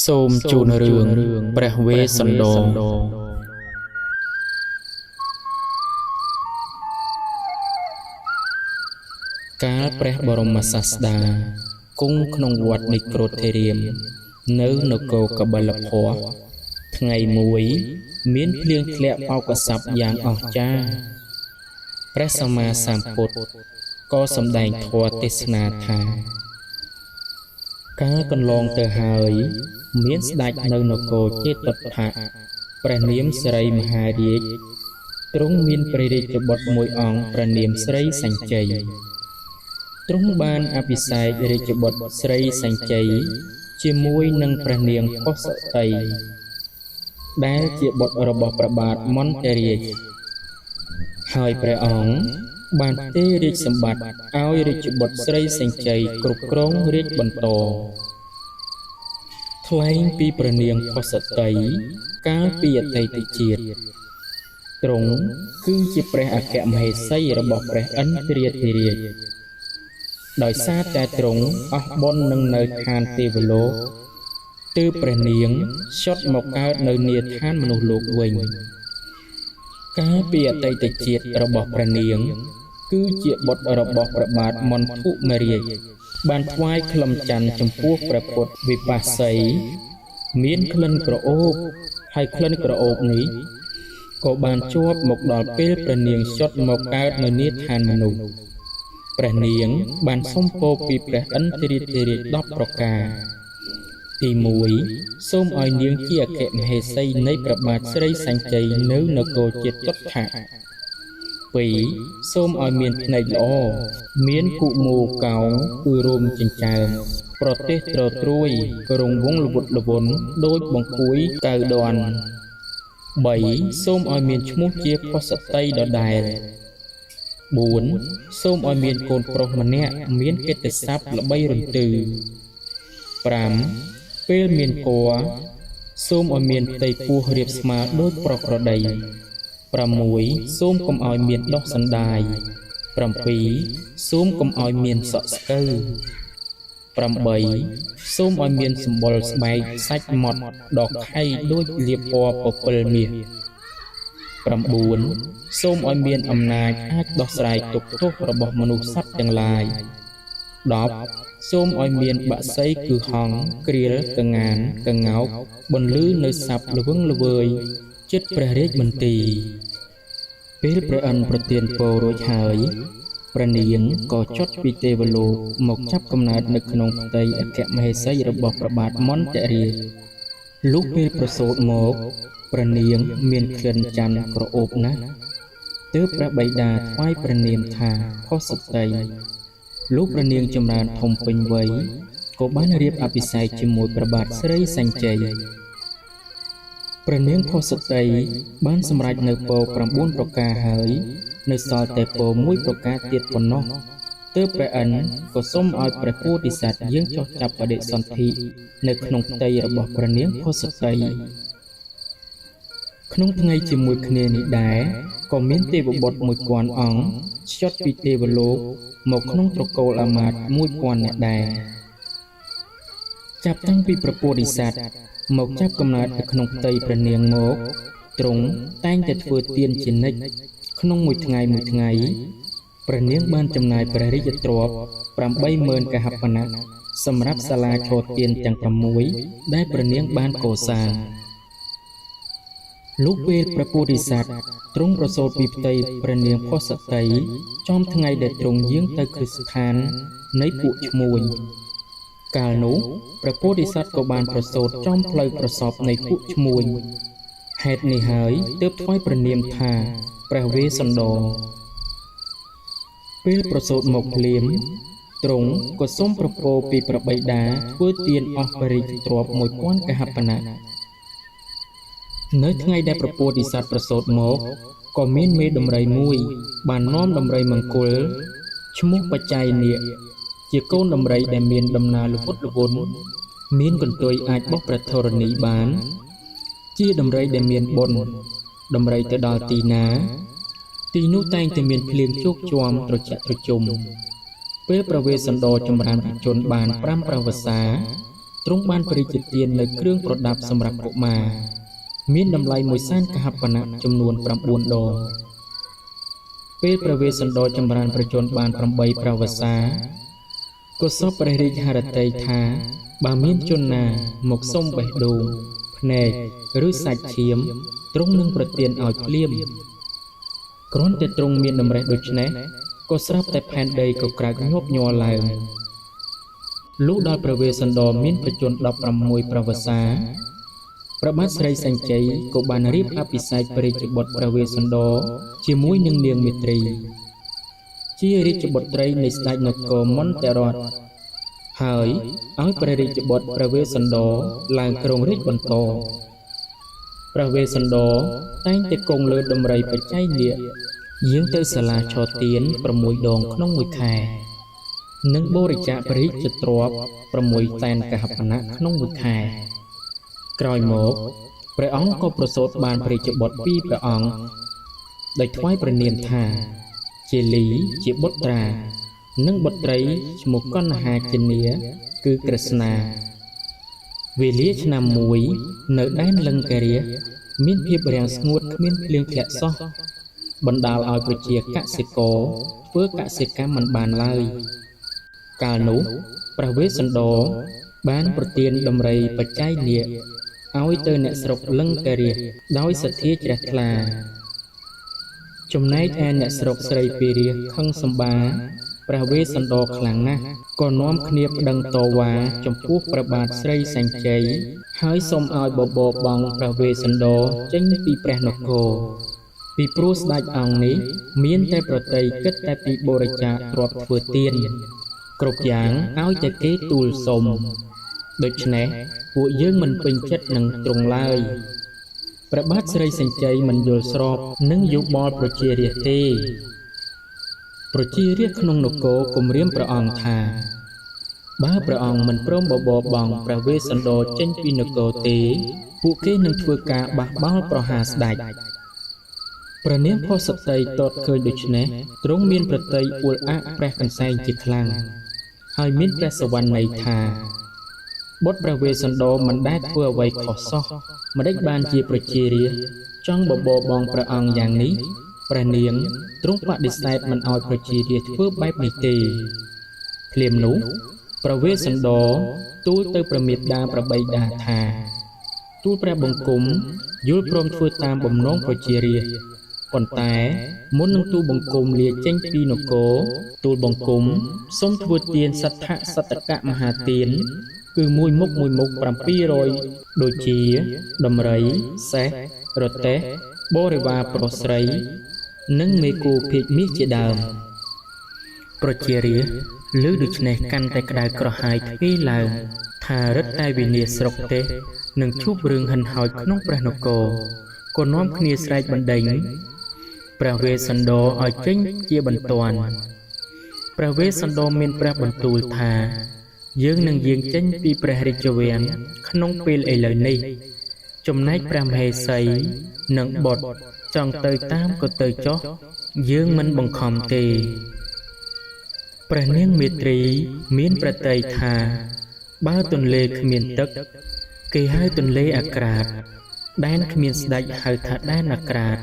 សូមជូនរឿងព្រះវេស្សន្តរកាលព្រះបរមសាស្តាគង់ក្នុងវត្តនិក្រូធិរាមនៅនគរកបិលភស្ត្រថ្ងៃមួយមានភ្លៀងធ្លាក់បោកស័ព្ទយ៉ាងអស្ចារ្យព្រះសម្មាសម្ពុទ្ធក៏សម្ដែងធម៌ទេសនាថាកាលកន្លងទៅហើយមានស្ដេចនៅនគរចេតុដ្ឋៈព្រះនាមស្រីមហារាជទ្រង់មានព្រះរាជបុត្រមួយអង្គព្រះនាមស្រីសញ្ជ័យទ្រង់បានអភិសេករាជបុត្រស្រីសញ្ជ័យជាមួយនឹងព្រះនាងផុសតីដែលជាបុត្ររបស់ព្រះបាទមន្តរាជហើយព្រះអង្គបានទេរាជសម្បត្តិឲ្យរាជបុត្រស្រីសញ្ជ័យគ្រប់គ្រងរាជបន្តថ្លែងពីព្រះនាងផុសតីកាលពីអតីតជាតិទ្រង់គឺជាព្រះអគ្គមហេសីរបស់ព្រះឥន្ទ្រាធិរាជដោយសារតែទ្រង់អស់បុណ្យនឹងនៅឋានទេវលោកទើបព្រះនាងឆុតមកកើតនៅនាឋានមនុស្សលោកវិញកាលពីអតីតជាតិរបស់ព្រះនាងគឺជាបុត្ររបស់ព្រះបាទមន្ធុមរាជបានថ្វាយក្លឹមច័ន្ទចំពោះព្រះពុទ្ធវិបស្សីមានក្លិនក្រអូបហើយក្លិនក្រអូបនេះក៏បានជាប់មកដល់ពេលព្រះនាងឆុតមកកើតនៅនាឋានមនុស្សព្រះនាងបានសុំពរពីព្រះឥន្ទ្រាធិរាជ10ប្រការទី1សូមឲ្យនាងជាអគ្គមហេសីនៃព្រះបាទស្រីសញ្ជ័យនៅនគរចេតុដ្ឋៈ2សូមឲ្យមានភ្នែកល្អមានគុមោកោងគឺរោមចិញ្ចើមប្រទេសត្រត្រួយរង្វង់ល្វត់ល្វន់ដូចបង្គួយកៅដន់3សូមឲ្យមានឈ្មោះជាផុសតីដដែល4សូមឲ្យមានកូនប្រុសម្នាក់មានកិត្តិស័ព្ទល្បីរន្ទឺ5ពេលមានគភ៌សូមឲ្យមានផ្ទៃពោះរាបស្មើដូចប្រក្រតី6សូមកុំឲ្យមានដុះសណ្ដាយ7សូមកុំឲ្យមានសក់ស្កូវ8សូមឲ្យមានសម្បុរស្បែកសាច់ម៉ត់ដកខៃដូចលាបពណ៌ពពិលមាស9សូមឲ្យមានអំណាចអាចដោះស្រាយទុក្ខទោសរបស់មនុស្សសត្វទាំងឡាយ10សូមឲ្យមានបក្សីគឺហង្សក្រៀលកងានកង្កោកបន្លឺនៅស័ព្ទល្វឹងល្វើយចិត្តព្រះរាជមន្ទីរពេលព្រះឥន្ទ្រប្រទានពររួចហើយព្រះនាងក៏ចុតពីទេវលោកមកចាប់កំណើតនៅក្នុងផ្ទៃអគ្គមហេសីរបស់ព្រះបាទមន្តរាជលុះពេលប្រសូតមកព្រះនាងមានក្លិនច័ន្ទក្រអូបណាស់ទើបព្រះបិតាថ្វាយព្រះនាមថាផុសតីលុះព្រះនាងចម្រើនធំពេញវ័យក៏បានរៀបអភិសេកជាមួយព្រះបាទស្រីសញ្ជ័យព្រះនាងផុសតីបានសម្រេចនៅពរ9ប្រការហើយនៅសល់តែពរ1ប្រការទៀតប៉ុណ្ណោះទើបព្រះឥន្ទ្រក៏សូមឲ្យព្រះពោធិសត្វយាងចុះចាប់បដិសន្ធិនៅក្នុងផ្ទៃរបស់ព្រះនាងផុសតីក្នុងថ្ងៃជាមួយគ្នានេះដែរក៏មានទេវបុត្រ1000អង្គឆ្យុតពីទេវលោកមកក្នុងត្រកូលអាមាត្យ1000នាក់ដែរចាប់តាំងពីព្រះពោធិសត្វមកចាប់កំណើតនៅក្នុងផ្ទៃព្រះនាងមកទ្រង់តែងតែធ្វើទានជានិច្ចក្នុងមួយថ្ងៃព្រះនាងបានចំណាយព្រះរាជទ្រព្យ80000កហបណៈសម្រាប់សាលាឆោទានទាំង6ដែលព្រះនាងបានកសាងលុះពេលព្រះពោធិសត្វទ្រង់ប្រសូតពីផ្ទៃព្រះនាងផុសតីចំថ្ងៃដែលទ្រង់យាងទៅគ្រឹះស្ថាននៃពួកឈ្មួញកាលនោះព្រះពោធិសត្វក៏បានប្រសូតចំផ្លូវប្រសពនៃពួកឈ្មួញហេតុនេះហើយទើបថ្វាយព្រះនាមថាព្រះវេស្សន្តរពេលប្រសូតមកភ្លាមទ្រង់ក៏សូមប្រពោពីព្រះបិតាធ្វើទានអស់ព្រះរាជទ្រព្យ1000កហបណៈនៅថ្ងៃដែលព្រះពោធិសត្វប្រសូតមកក៏មានមេដំរីមួយបាននាំដំរីមង្គលឈ្មោះបច្ច័យនាគជាកូនដំរីដែលមានដំណើរល្វត់ល្វន់មានកន្ទុយអាចបោះព្រះធរណីបានជាដំរីដែលមានបុណ្យដំរីទៅដល់ទីណាទីនោះតែងតែមានភ្លៀងជោកជាំត្រជាក់ត្រជុំពេលព្រះវេស្សន្តរចម្រើនបជនបាន5 ប្រវស្សា ទ្រង់បានព្រះរាជទាននៅគ្រឿងប្រដាប់សម្រាប់កុមារមានតម្លៃ1សែនកហបណៈចំនួន9ដងពេលព្រះវេស្សន្តរចម្រើនប្រជញ្ញបាន8ប្រវស្សាក៏សពព្រះរាជហឫទ័យថាបើមានជនណាមកសុំបេះដូងភ្នែកឬសាច់ឈាមទ្រង់នឹងប្រទានឲ្យភ្លាមគ្រាន់តែទ្រង់មានតម្រេះដូច្នេះក៏ស្រាប់តែផែនដីក៏ក្រើកញាប់ញ័រឡើងលុះដល់ព្រះវេស្សន្តរមានប្រជញ្ញ16ប្រវស្សាព្រះបាទស្រីសញ្ជ័យក៏បានរៀបអភិសេកព្រះរាជបុត្រព្រះវេស្សន្តរជាមួយនឹងនាងមេត្រីជារាជបុត្រីនៃស្ដេចនគរមន្តរតហើយឲ្យព្រះរាជបុត្រព្រះវេស្សន្តរឡើងគ្រងរាជបន្តព្រះវេស្សន្តរតែងតែគង់លើដំរីបច្ច័យនាគយាងទៅសាលាឆទាន6ដងក្នុងមួយខែនិងបរិច្ចាគព្រះរាជទ្រព្យ6សែនកហបណៈក្នុងមួយខែក្រោយមកព្រះអង្គក៏ប្រសូតបានព្រះរាជបុត្រពីរព្រះអង្គដោយថ្វាយព្រះនាមថាជាលីជាបុត្រានិងបុត្រីឈ្មោះកណ្ហាចិនាគឺក្រឹស្នាវេលាឆ្នាំមួយនៅដែនលង្ការាមានភាពរាំងស្ងួតគ្មានភ្លៀងធ្លាក់សោះបណ្ដាលឲ្យប្រជាកសិករធ្វើកសិកម្មមិនបានឡើយកាលនោះព្រះវេស្សន្តរបានប្រទានដំរីបច្ច័យនាគឲ្យទៅអ្នកស្រុកលង្ការាដោយសទ្ធាជ្រះថ្លាចំណែកឯអ្នកស្រុកស្រីពារាខឹងសម្បាព្រះវេស្សន្តរខ្លាំងណាស់ក៏នាំគ្នាប្តឹងតវ៉ាចំពោះព្រះបាទស្រីសញ្ជ័យហើយសូមឲ្យបបោបង់ព្រះវេស្សន្តរចេញពីព្រះនគរពីព្រោះស្ដេចអង្គនេះមានតែប្រតិយគិតតែពីបរិច្ចាគទ្រព្យធ្វើទានគ្រប់យ៉ាងឲ្យតែគេទូលសុំដូច្នេះពួកយើងមិនពេញចិត្តនឹងទ្រង់ឡើយព្រះបាទស្រីសញ្ជ័យមិនយល់ស្របនឹងយោបល់ប្រជារាស្ត្រទេប្រជារាស្ត្រក្នុងនគរគំរាមព្រះអង្គថាបើព្រះអង្គមិនព្រមបបោបង់ព្រះវេស្សន្តរចេញពីនគរទេពួកគេនឹងធ្វើការបះបោរប្រហារស្ដេចព្រះនាងផុសតីតតឃើញដូច្នេះទ្រង់មានប្រតិយអួលអាក់ព្រះកន្សែងជាខ្លាំងហើយមានព្រះសវណ្ណីថាបុត្រព្រះវេស្សន្តរមិនដែលធ្វើអ្វីខុសសោះម្ដេចបានជាប្រជារាស្ត្រចង់បបោបង់ព្រះអង្គយ៉ាងនេះព្រះនាងទ្រង់បដិសេធមិនឲ្យប្រជារាស្ត្រធ្វើបែបនេះទេភ្លាមនោះព្រះវេស្សន្តរទូលទៅព្រះមេត្តាព្រះបិតាថាទូលព្រះបង្គំយល់ព្រមធ្វើតាមបំណងប្រជារាស្ត្រប៉ុន្តែមុននឹងទូលបង្គំលាចេញពីនគរទូលបង្គំសូមធ្វើទានសទ្ធៈសតកៈមហាទានគឺមួយមុខ700ដូចជាដំរីសេះរទេះបរិវារប្រុសស្រីនិងមេគោភាជមាសជាដើមប្រជារាស្ត្រឮដូច្នេះកាន់តែក្តៅក្រហាយទ្វេឡើងថារឹតតែវិនាសស្រុកទេសនឹងជួបរឿងហិនហោចក្នុងព្រះនគរក៏នាំគ្នាស្រែកបណ្ដេញព្រះវេស្សន្តរឲ្យចេញជាបន្ទាន់ព្រះវេស្សន្តរមានព្រះបន្ទូលថាយើងនឹងយាងចេញពីព្រះរាជវាំងក្នុងពេលឥឡូវនេះចំណែកព្រះមហេសីនិងបុត្រចង់ទៅតាមក៏ទៅចុះយើងមិនបង្ខំទេព្រះនាងមេត្រីមានប្រតិយថាបើទន្លេគ្មានទឹកគេហៅទន្លេអាក្រាតដែនគ្មានស្ដេចហៅថាដែនអាក្រាត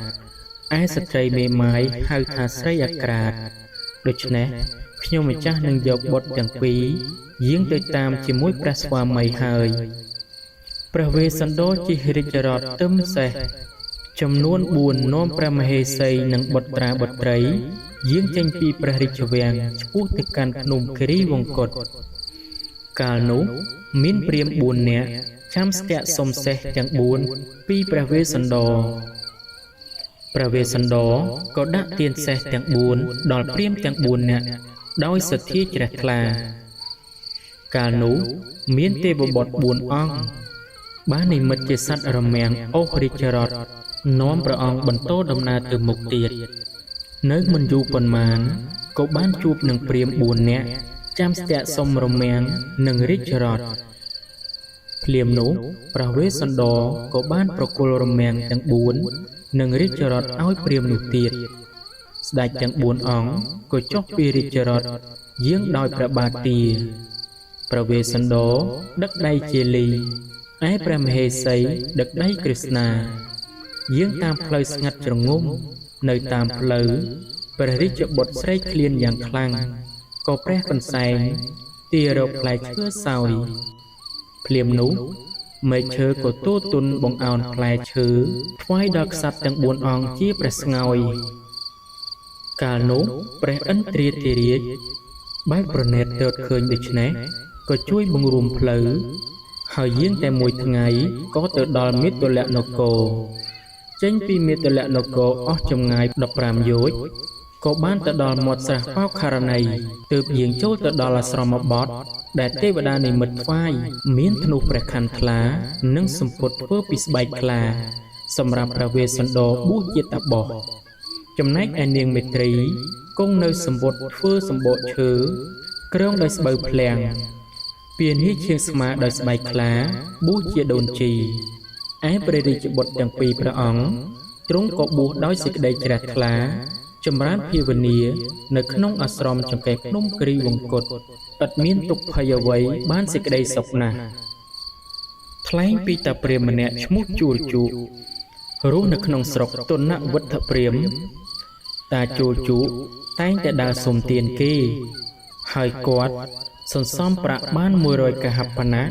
ឯស្ត្រីមេម៉ាយហៅថាស្រីអាក្រាតដូច្នេះខ្ញុំម្ចាស់នឹងយកបុត្រទាំងពីរយាងទៅតាមជាមួយព្រះស្វាមីហើយព្រះវេស្សន្តរជិះរាជរថទឹមសេះចំនួន4នាំព្រះមហេសីនិងបុត្រាបុត្រីយាងចេញពីព្រះរាជវាំងឆ្ពោះទៅកាន់ភ្នំគិរីវង្គតកាលនោះមានព្រាហ្មណ៍4នាក់ចាំស្ទាក់សុំសេះទាំង4ពីព្រះវេស្សន្តរព្រះវេស្សន្តរក៏ដាក់ទានសេះទាំង4ដល់ព្រាហ្មណ៍ទាំង4នាក់ដោយសទ្ធាជ្រះថ្លាកាលនោះមានទេវបុត្រ4អង្គបាននិមិត្តជាសត្វរមាំងអូសរាជរថនាំព្រះអង្គបន្តដំណើរទៅមុខទៀតនៅមិនយូរប៉ុន្មានក៏បានជួបនឹងព្រាហ្មណ៍4នាក់ចាំស្ទាក់សុំរមាំងនិងរាជរថភ្លាមនោះព្រះវេស្សន្តរក៏បានប្រគល់រមាំងទាំង4និងរាជរថឲ្យព្រាហ្មណ៍នោះទៀតស្ដេចទាំង4អង្គក៏ចុះពីរាជរថយាងដោយព្រះបាទទា ព្រះវេស្សន្តរដឹកដៃជាលីឯព្រះមហេសីដឹកដៃក្រឹស្នាយាងតាមផ្លូវស្ងាត់ជ្រងំនៅតាមផ្លូវព្រះរាជបុត្រស្រែកឃ្លានយ៉ាងខ្លាំងក៏ព្រះកន្សែងទារកផ្លែឈើសោយភ្លាមនោះមេឃឈើក៏ទូទុនបង្អោនផ្លែឈើថ្វាយដល់ក្សត្រទាំង4អង្គជាព្រះស្ងោយកាលនោះព្រះឥន្ទ្រាធិរាជបែកប្រណិតទើបឃើញដូច្នេះក៏ជួយបង្រួមផ្លូវហើយយាងតែមួយថ្ងៃក៏ទៅដល់មាតុលនគរចេញពីមាតុលនគរអស់ចម្ងាយ15យោជន៍ក៏បានទៅដល់មាត់ស្រះបោខរណីទើបយាងចូលទៅដល់អាស្រមបទដែលទេវតានិមិត្តថ្វាយមានធ្នូព្រះខ័នថ្លានិងសម្ពុតធ្វើពីស្បែកខ្លាសម្រាប់ព្រះវេស្សន្តរបួសជាតាបសចំណែកឯនាងមេត្រីគង់នៅសម្ពុតធ្វើសម្បកឈើក្រងដោយស្បូវភ្លាំងពានាឈៀងស្មាដោយស្បែកខ្លាបួសជាដូនជីឯព្រះរាជបុត្រទាំងពីរព្រះអង្គទ្រង់ក៏បួសដោយសេចក្តីជ្រះថ្លាចម្រើនភាវនានៅក្នុងអាស្រមចង្កេះភ្នំគ្រីវង្គតឥតមានទុក្ខភ័យអ្វីបានសេចក្តីសុខណាស់ថ្លែងពីតាព្រាហ្មណ៍ម្នាក់ឈ្មោះជួលជូរស់នៅក្នុងស្រុកទុនវត្ថព្រាហ្មណ៍តាជួលជូតែងតែដើរសុំទានគេហើយគាត់សន្សំប្រាក់បាន100កហបណៈ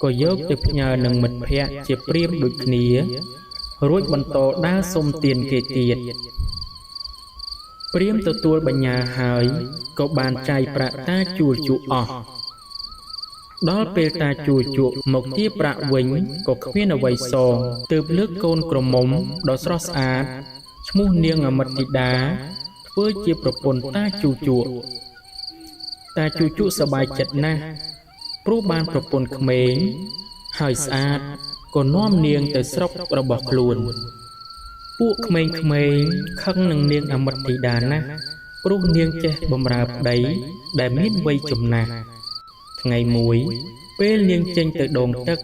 ក៏យកទៅផ្ញើនឹងមិត្តភ័ក្តិជាព្រាហ្មណ៍ដូចគ្នារួចបន្តដើរសុំទានគេទៀតព្រាហ្មណ៍ទទួលបញ្ញាហើយក៏បានចាយប្រាក់តាជួលជក់អស់ដល់ពេលតាជួលជក់មកទារប្រាក់វិញក៏គ្មានអ្វីសងទើបលើកកូនក្រមុំដ៏ស្រស់ស្អាតឈ្មោះនាងអមិតធីតាធ្វើជាប្រពន្ធតាជួលជក់តាជួលជក់សប្បាយចិត្តណាស់ព្រោះបានប្រពន្ធក្មេងហើយស្អាតក៏នាំនាងទៅស្រុករបស់ខ្លួនពួកក្មេងៗខឹងនឹងនាងអមិតធីតាណាស់ព្រោះនាងចេះបម្រើប្តីដែលមានវ័យចំណាស់ថ្ងៃមួយពេលនាងចេញទៅដងទឹក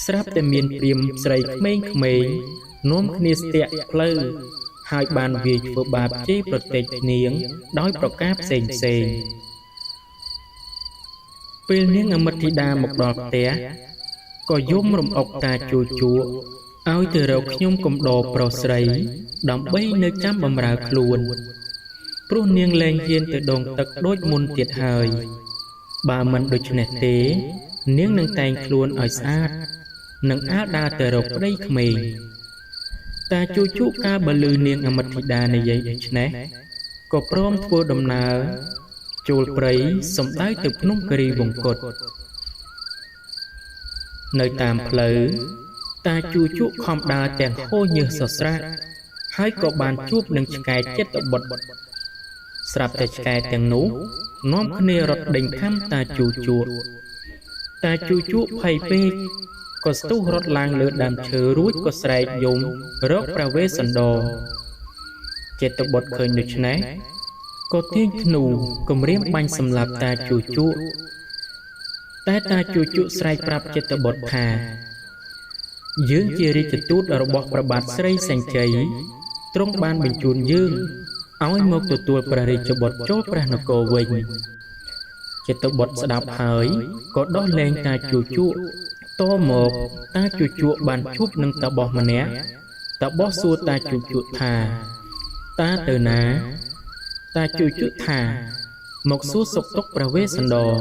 ស្រាប់តែមានព្រាហ្មណ៍ស្រីក្មេងៗនាំគ្នាស្ទាក់ផ្លូវហើយបានវាយធ្វើបាបជេរប្រតិចនាងដោយប្រការផ្សេងពេលនាងអមិតធីតាមកដល់ផ្ទះក៏យំរំអុកតាជួជក់ឲ្យទៅរកខ្ញុំកំដរប្រុសស្រីដើម្បីនៅចាំបម្រើខ្លួនព្រោះនាងលែងហ៊ានទៅដងទឹកដូចមុនទៀតហើយបើមិនដូច្នេះទេនាងនឹងតែងខ្លួនឲ្យស្អាតនឹងអាលដើរទៅរកប្តីក្មេងតាជួជក់កាលបើឮនាងអមិតធីតានិយាយដូច្នេះក៏ព្រមធ្វើដំណើរចូលព្រៃសំដៅទៅភ្នំគិរីវង្គតនៅតាមផ្លូវតាជួជក់ខំដើរទាំងហូរញើសសស្រាក់ហើយក៏បានជួបនឹងឆ្កែចិត្តបុត្រស្រាប់តែឆ្កែទាំងនោះនាំគ្នារត់ដេញខំតាជួជក់ភ័យពេកក៏ស្ទុះរត់ឡើងលើដើមឈើរួចក៏ស្រែកយំរកព្រះវេស្សន្តរចិត្តបុត្រឃើញដូច្នេះក៏ទាញធ្នូគំរាមបាញ់សម្លាប់តាជួជក់តែតាជួជក់ស្រែកប្រាប់ចិត្តបុត្រថាយើងជារាជទូតរបស់ព្រះបាទស្រីសញ្ជ័យទ្រង់បានបញ្ជូនយើងឲ្យមកទទួលព្រះរាជបុត្រចូលព្រះនគរវិញចិត្តបុត្រស្ដាប់ហើយក៏ដោះលែងតាជួជក់តមកតាជួជក់បានជួបនឹងតាបសម្នាក់តាបសសួរតាជួជក់ថាតាទៅណាតាជួជក់ថាមកសួរសុខទុក្ខព្រះវេស្សន្តរ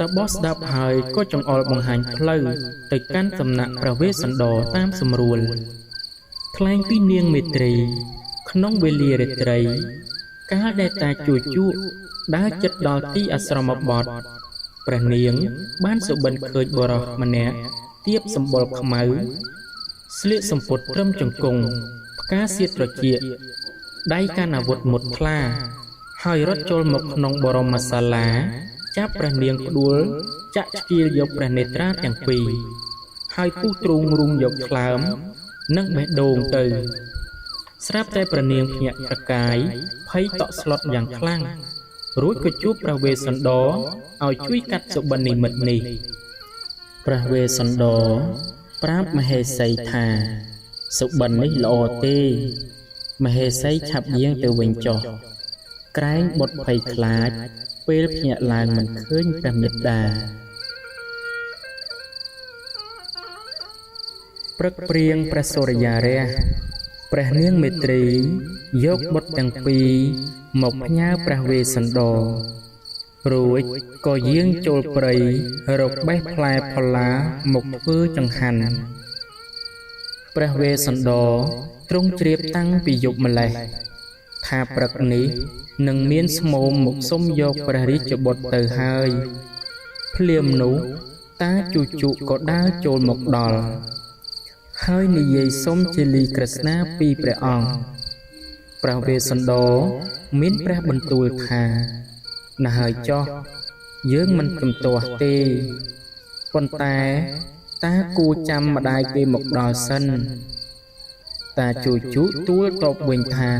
តាបសស្ដាប់ហើយក៏ចង្អុលបង្ហាញផ្លូវទៅកាន់សំណាក់ព្រះវេស្សន្តរតាមស្រួលថ្លែងពីនាងមេត្រីក្នុងវេលារាត្រីកាលដែលតាជួជក់ដើរជិតដល់ទីអាស្រមបទព្រះនាងបានសុបិនឃើញបុរសម្នាក់ទៀបសម្បុរខ្មៅស្លៀកសំពត់ត្រឹមជង្គង់ផ្កាសៀតត្រចៀកដៃកាន់អាវុធមុតថ្លាហើយរត់ចូលមកក្នុងបរមសាលាចាប់ព្រះនាងផ្ដួលចាក់ឆ្កៀលយកព្រះនេត្រាទាំងពីរហើយពុះទ្រូងរុំយកថ្លើមនិងបេះដូងទៅស្រាប់តែព្រះនាងភ្ញាក់ប្រកាយភ័យតក់ស្លុតយ៉ាងខ្លាំងរួចក៏ជួបព្រះវេស្សន្តរឲ្យជួយកាត់សុបិននិមិត្តនេះព្រះវេស្សន្តរប្រាប់មហេសីថាសុបិននេះល្អទេមហេសីឆាប់យាងទៅវិញចុះក្រែងបុត្រភ័យខ្លាច ពេលភ្ញាក់ឡើងមិនឃើញព្រះមេត្តាព្រឹកព្រៀងព្រះសូរិយារះព្រះនាងមេត្រីយកបុត្រទាំងពីរមកផ្ញើព្រះវេស្សន្តររួចក៏យាងចូលព្រៃរកបេះផ្លែផល្លាមកធ្វើចង្ហាន់ព្រះវេស្សន្តរទ្រង់ជ្រាបតាំងពីយប់ម្លេះថាព្រឹកនេះនឹងមានស្មោមមកសុំយកព្រះរាជបុត្រទៅហើយភ្លាមនោះតាជូជុក៏ដើរចូលមកដល់ហើយនិយាយសុំជាលីក្រស្នាពីព្រះអង្គព្រះវេស្សន្តរមានព្រះបន្ទូលថាណាស់ហើយចុះយើងមិនជំទាស់ទេប៉ុន្តែតាគួរចាំម្ដាយគេមកដល់សិនតាជូជុទូលតបវិញថា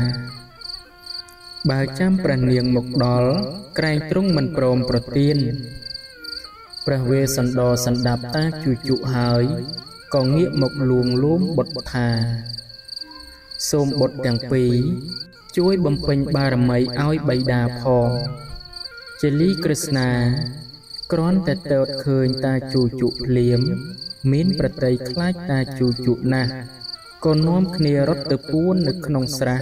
បើចាំព្រះនាងមកដល់ក្រែងទ្រង់មិនព្រមប្រទានព្រះវេស្សន្តរសណ្ដាប់តាជូជុហើយក៏ងាកមកលួងលោមបុត្រថាសូមបុត្រទាំងពីរជួយបំពេញបារមីឲ្យបិតាផងជាលីក្រស្នាគ្រាន់តែទតឃើញតាជូជុភ្លាមមានប្រតិយខ្លាចតាជូជុណាស់ក៏នាំគ្នារត់ទៅពួននៅក្នុងស្រះ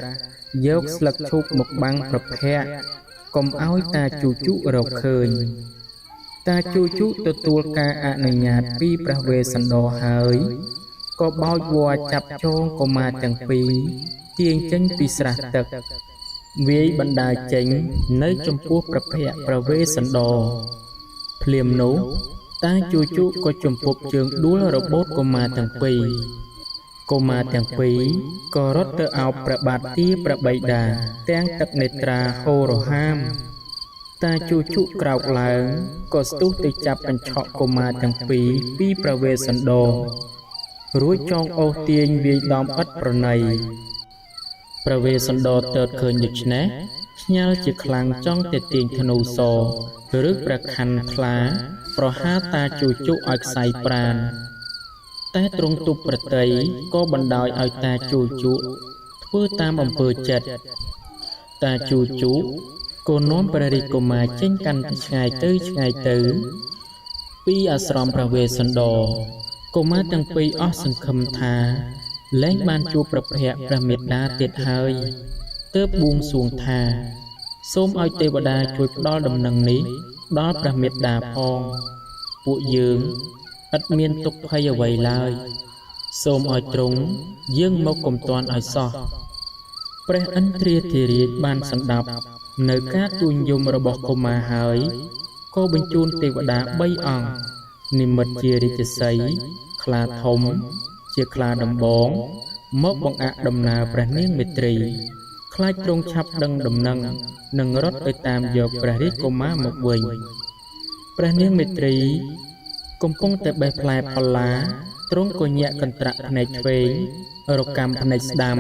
យកស្លឹកឈូកមកបាំងប្រភ័ក្រកុំឲ្យតាជូជុរកឃើញតាជូជុទទួលការអនុញ្ញាតពីព្រះវេស្សន្តរហើយក៏បោចវល្លិចាប់ចងកុមារទាំងពីរទាញចេញពីស្រះទឹកវាយបណ្ដាលចេញនៅចំពោះព្រះភ័ក្ត្រព្រះវេស្សន្តរភ្លាមនោះតាជូជុក៏ជំពប់ជើងដួលរបូតកុមារទាំងពីរកុមារទាំងពីរក៏រត់ទៅអោបព្រះបាទទាព្រះបិតាទាំងទឹកនេត្រាហូររហាមតាជូជុក្រោកឡើងក៏ស្ទុះទៅចាប់បញ្ឆក់កុមារទាំងពីរពីព្រះវេស្សន្តររួចចងអូសទាញវាយដំឥតប្រណីព្រះវេស្សន្តរទើបឃើញដូច្នេះខ្ញាល់ជាខ្លាំងចង់ទៅទាញធ្នូសឬព្រះខ័នថ្លាប្រហារតាជូជុឲ្យខ្សែប្រាណតែទ្រង់ទប់ប្រតិយក៏បណ្ដោយឲ្យតាជូជុធ្វើតាមអំពើចិត្តតាជូជុក៏នាំព្រះរាជកុមារចេញកាន់ឆ្ងាយទៅពីអាស្រមព្រះវេស្សន្តរកុមារទាំងពីរអស់សង្ឃឹមថាលែងបានជួបព្រះភ័ក្ត្រព្រះមេត្តាទៀតហើយទើបបួងសួងថាសូមឲ្យទេវតាជួយផ្ដល់ដំណឹងនេះដល់ព្រះមេត្តាផងពួកយើងឥតមានទុក្ខភ័យអ្វីឡើយសូមឲ្យទ្រង់យាងមកកុំទាន់ឲ្យសោះព្រះឥន្ទ្រាធិរាជបានសន្តាប់នៅការទូញយំរបស់កុមារហើយក៏បញ្ជូនទេវតា3អង្គនិមិត្តជារាជសីហ៍ខ្លាធំជាខ្លាដំបងមកបង្អាក់ដំណើរព្រះនាងមេត្រីខ្លាចទ្រង់ឆាប់ដឹងដំណឹងនឹងរត់ទៅតាមយកព្រះរាជកុមារមកវិញព្រះនាងមេត្រីកំពុងតែបេះផ្លែផល្លាទ្រង់ក៏ញាក់កន្ត្រាក់ភ្នែកឆ្វេងរកាំភ្នែកស្ដាំ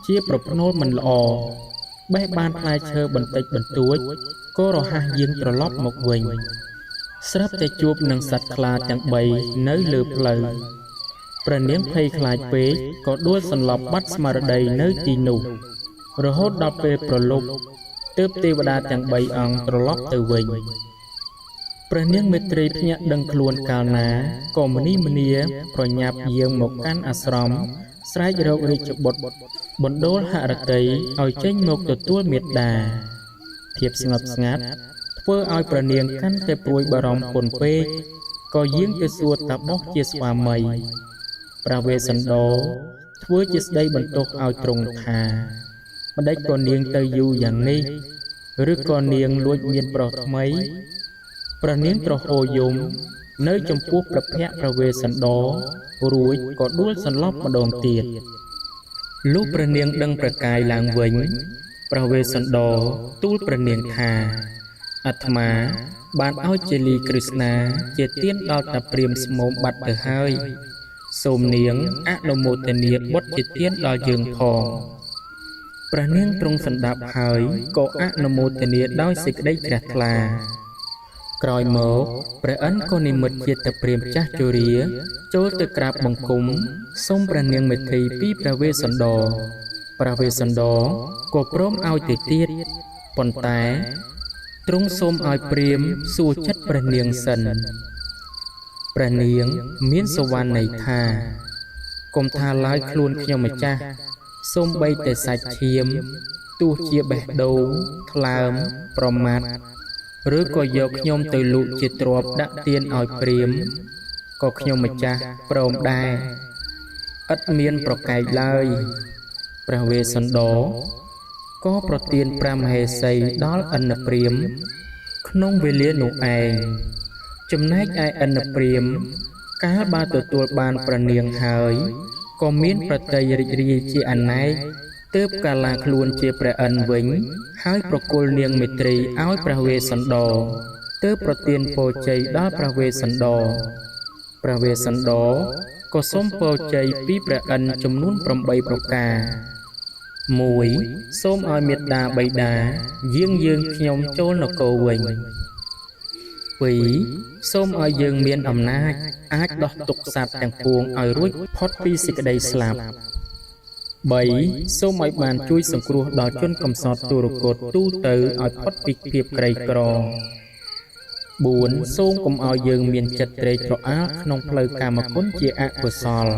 ជាប្រភ្នូលមិនល្អបេះបានផ្លែឈើបន្តិចបន្តួចក៏រហ័សយាងត្រឡប់មកវិញស្រាប់តែជួបនឹងសត្វខ្លាទាំង3នៅលើផ្លូវព្រះនាងភ័យខ្លាចពេកក៏ដួលសន្លប់បាត់ស្មារតីនៅទីនោះរហូតដល់ពេលប្រលប់ទើបទេវតាទាំង3អង្គត្រឡប់ទៅវិញព្រះនាងមេត្រីភ្ញាក់ដឹងខ្លួនកាលណាក៏មនីមនាប្រញាប់យាងមកកាន់អាស្រមស្រែករករាជបុត្របណ្ដូលហឫទ័យឲ្យចេញមកទទួលមេត្តាភាពស្ងប់ស្ងាត់ធ្វើឲ្យព្រះនាងកាន់តែព្រួយបារម្ភពន់ពេកក៏យាងទៅសួរតាបោះជាស្វាមីព្រះវេស្សន្តរធ្វើជាស្ដីបន្ទោសឲ្យទ្រង់ថាម្ដេចក៏នាងទៅយូរយ៉ាងនេះឬក៏នាងលួចមានប្រុសថ្មីព្រះនាងត្រហោយំនៅចំពោះព្រះភ័ក្ត្រព្រះវេស្សន្តររួចក៏ដួលសន្លប់ម្ដងទៀតលុះព្រះនាងដឹងប្រកាយឡើងវិញព្រះវេស្សន្តរទូលព្រះនាងថាអាត្មាបានឲ្យជាលីក្រឹស្នាជាទានដល់តាព្រាមស្មោមបាត់ទៅហើយសូមនាងអនុមោទនាបុត្រជាទានដល់យើងផងព្រះនាងទ្រង់សន្តាប់ហើយក៏អនុមោទនាដោយសេចក្តីជ្រះថ្លាក្រោយមកព្រះឥន្ទ្រក៏និមិត្តជាតាព្រាមចាស់ជរាចូលទៅក្រាបបង្គំសូមព្រះនាងមេត្រីពីព្រះវេស្សន្តរព្រះវេស្សន្តរក៏ព្រមឲ្យទៅទៀតប៉ុន្តែ ទ្រង់សូមឲ្យព្រាហ្មណ៍សួរចិត្តព្រះនាងសិនព្រះនាងមានសវណ្ណន័យថាកុំថាឡើយខ្លួនខ្ញុំម្ចាស់សូម្បីតែសាច់ឈាមទោះជាបេះដូងថ្លើមប្រមាត់ឬក៏យកខ្ញុំទៅលូកជាទ្រព្យដាក់ទានឲ្យព្រាហ្មណ៍ក៏ខ្ញុំម្ចាស់ព្រមដែរឥតមានប្រកែកឡើយព្រះវេស្សន្តរក៏ប្រទានព្រះមហេសីដល់ឥន្ទព្រាហ្មណ៍ក្នុងវេលានោះឯងចំណែកឯឥន្ទព្រាហ្មណ៍កាលបានទទួលបានព្រះនាងហើយក៏មានប្រតិយរីករាយជាអនេកទើបកាលាខ្លួនជាព្រះឥន្ទវិញហើយប្រគល់នាងមេត្រីឲ្យព្រះវេស្សន្តរទើបប្រទានពរជ័យដល់ព្រះវេស្សន្តរព្រះវេស្សន្តរក៏សូមពរជ័យពីព្រះឥន្ទចំនួន8ប្រការ 1. សូមឲ្យមេត្តាបិតាយាងខ្ញុំចូលនគរវិញ 2. សូមឲ្យយើងមានអំណាចអាចដោះទុក្ខសត្វទាំងពួងឲ្យរួចផុតពីសេចក្តីស្លាប់ 3. សូមឲ្យបានជួយសង្គ្រោះដល់ជនកំសត់ទុរគតទូទៅឲ្យផុតពីភាពក្រីក្រ 4. សូមកុំឲ្យយើងមានចិត្តត្រេកត្រអាលក្នុងផ្លូវកាមគុណជាអកុសល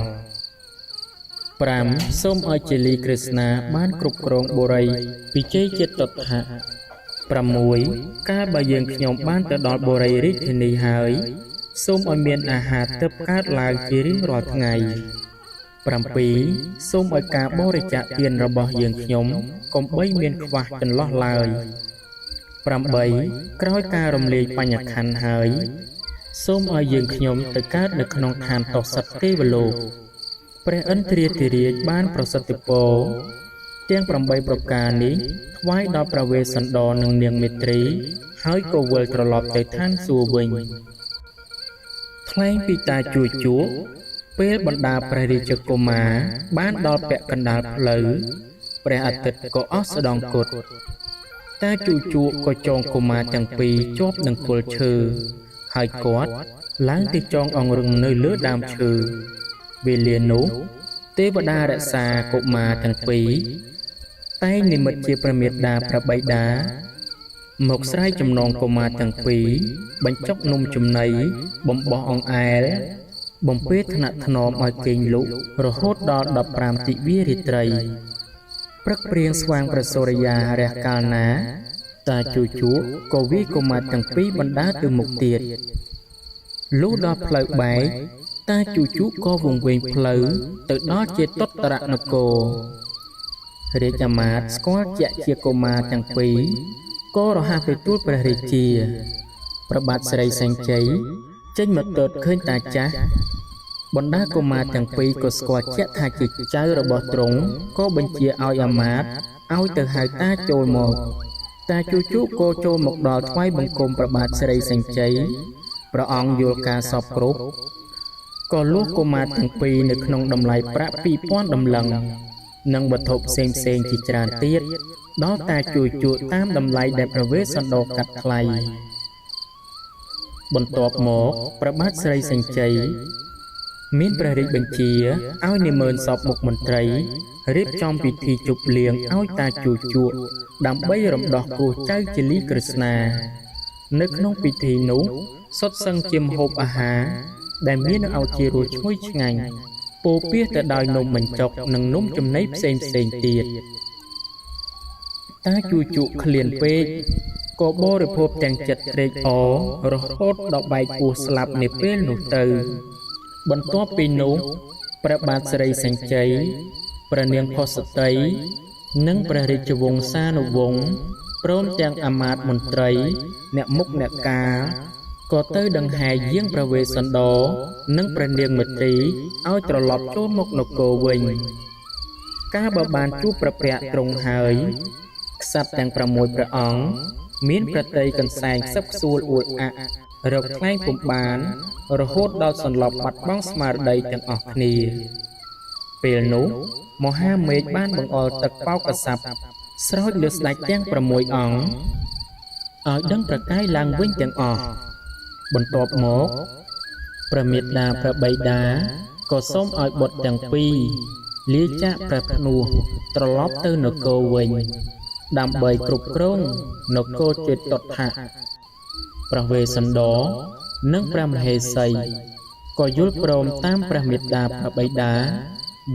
5. សូមឲ្យជាលីក្រឹស្នាបានគ្រប់គ្រងបុរីពីជ័យចិត្តតថៈ 6. កាលបើយើងខ្ញុំបានទៅដល់បុរីរាជធានីហើយសូមឲ្យមានអាហារទើបកើតឡើងជារៀងរាល់ថ្ងៃ 7. សូមឲ្យការបរិច្ចាគទានរបស់យើងខ្ញុំកុំបីមានខ្វះចន្លោះឡើយ 8. ក្រោយការរំលាយបញ្ញខណ្ឌហើយសូមឲ្យយើងខ្ញុំទៅកើតនៅក្នុងឋានតុសិតទេវលោកព្រះឥន្ទ្រាធិរាជបានប្រសិទ្ធពរទាំង8ប្រការនេះថ្វាយដល់ព្រះវេស្សន្តរនិងនាងមេត្រីហើយក៏វិលត្រឡប់ទៅឋានសួគ៌វិញថ្លែងពីតាជួជក់ពេលបណ្ដាព្រះរាជកុមារបានដល់ពាក់កណ្ដាលផ្លូវព្រះអាទិត្យក៏អស់ស្ដង្គត់តាជួជក់ក៏ចងកុមារទាំងពីរជាប់នឹងគល់ឈើហើយគាត់ឡើងទៅចងអង្រឹងនៅលើដើមឈើវេលានោះទេវតារក្សាកុមារទាំងពីរតែងនិមិត្តជាព្រះមេត្តាព្រះបិតាមកស្រែកចំណងកុមារទាំងពីរបញ្ចុកនំចំណីបំបោះអង្អែលបំពេថ្នាក់ថ្នមឲ្យគេងលក់រហូតដល់15ទិវារាត្រីព្រឹកព្រៀងស្វាងព្រះសូរិយារះកាលណាតាជួជក់ក៏វាយកុមារទាំងពីរបណ្ដាទៅមុខទៀតលុះដល់ផ្លូវបែកតាជួជក់ក៏វង្វេងផ្លូវទៅដល់ជាតុត្តរនគររាជអាមាត្យស្គាល់ជាក់ជាកុមារទាំងពីរក៏រហ័សទទួលព្រះរាជាព្រះបាទស្រីសេងជ័យចេញមកទតឃើញតាចាស់បណ្ដាកុមារទាំងពីរក៏ស្គាល់ជាក់ថាជាចៅរបស់ទ្រង់ក៏បញ្ជាឲ្យអាមាត្យឲ្យទៅហៅតាចូលមកតាជួជក់ក៏ចូលមកដល់ថ្វាយបង្គំព្រះបាទស្រីសេងជ័យព្រះអង្គយល់ការសពគ្រប់ក៏លួសកុមារទាំងពីរនៅក្នុងតម្លៃប្រាក់ 2000 តម្លឹងនិងវត្ថុផ្សេងជាច្រើនទៀតដល់តាជួជក់តាមតម្លៃដែលព្រះវេស្សន្តរកាត់ថ្លៃបន្ទាប់មកព្រះបាទស្រីសេងជ័យមានព្រះរាជបញ្ជាឲ្យនិមឺនសពមុខមន្ត្រីរៀបចំពិធីជប់លៀងឲ្យតាជួជក់ដើម្បីរំដោះគោះចៅជាលីក្រឹស្នានៅក្នុងពិធីនោះសុទ្ធសឹងជាម្ហូបអាហារដែលមានឱជារសឈ្ងុយឆ្ងាញ់ពោពាសទៅដោយនំបញ្ចុកនិងនំចំណីផ្សេងទៀតតាជួជក់ឃ្លានពេកក៏បរិភោគទាំងចិត្តត្រេកអររហូតដល់បែកពោះស្លាប់នាពេលនោះទៅបន្ទាប់ពីនោះព្រះបាទស្រីសេងជ័យព្រះនាងផុសតីនិងព្រះរាជវង្សានុវង្សព្រមទាំងអាមាត្យមន្ត្រីអ្នកមុខអ្នកការក៏ទៅដង្ហែយាងព្រះវេស្សន្តរនិងព្រះនាងមទ្រីឲ្យត្រឡប់ចូលមកនគរវិញកាលបើបានជួបព្រះភ័ក្ត្រទ្រង់ហើយក្សត្រទាំង6ព្រះអង្គមានប្រតិយកន្សែងខ្សឹបខ្សួលអួលអាក់រកថ្លែងពុំបានរហូតដល់សន្លប់បាត់បង់ស្មារតីទាំងអស់គ្នាពេលនោះមហាមេឃបានបង្អុរទឹកបោកកស័ព្ទស្រោចលើស្ដេចទាំង6អង្គឲ្យដឹងប្រកាយឡើងវិញទាំងអស់បន្ទាប់មកព្រះមេត្តាព្រះបិតាក៏សូមឲ្យបុត្រទាំងពីរលាចាកព្រះភ្នោះត្រឡប់ទៅនគរវិញ ដើម្បីគ្រប់គ្រងនគរចេតតថៈព្រះវេស្សន្តរនិងព្រះមហេសីក៏យល់ព្រមតាមព្រះមេត្តាព្រះបិតា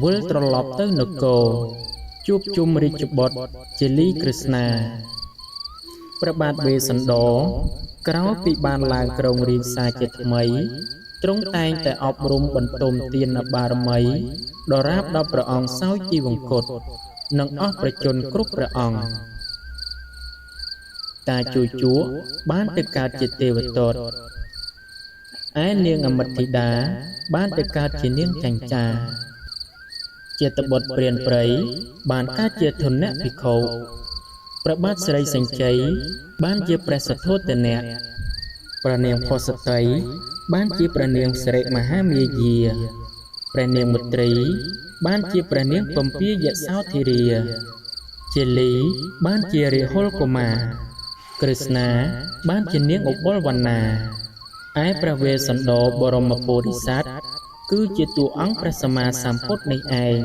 វិលត្រឡប់ទៅនគរជួបជុំរាជបុត្រជាលីក្រឹស្ណាព្រះបាទវេស្សន្តរក្រោយពីបានឡើងគ្រងរាជ្យសារជាថ្មីទ្រង់តែងតែអប់រំបន្ទុំទានបារមីដរាបដល់ព្រះអង្គសោយជីវង្គតនិងអស់ប្រជជនគ្រប់ព្រះអង្គតាជួជក់បានទៅកើតជាទេវទត្តឯនាងអមិតធីតាបានទៅកើតជានាងចញ្ចាជាតបុត្រព្រានព្រៃបានកើតជាធនៈភិក្ខុព្រះបាទស្រីសញ្ជ័យបានជាព្រះសទ្ធោទនៈព្រះនាងផសតីបានជាព្រះនាងសិរិមហាមាយាព្រះនាងមទ្រីបានជាព្រះនាងពំពាយសោធិរាជាលីបានជារាហុលកុមារក្រឹស្ណាបានជានាងឧបុលវណ្ណាឯព្រះវេស្សន្តរបរមពុរិស័ទគឺជាតួអង្គព្រះសម្មាសម្ពុទ្ធនេះឯង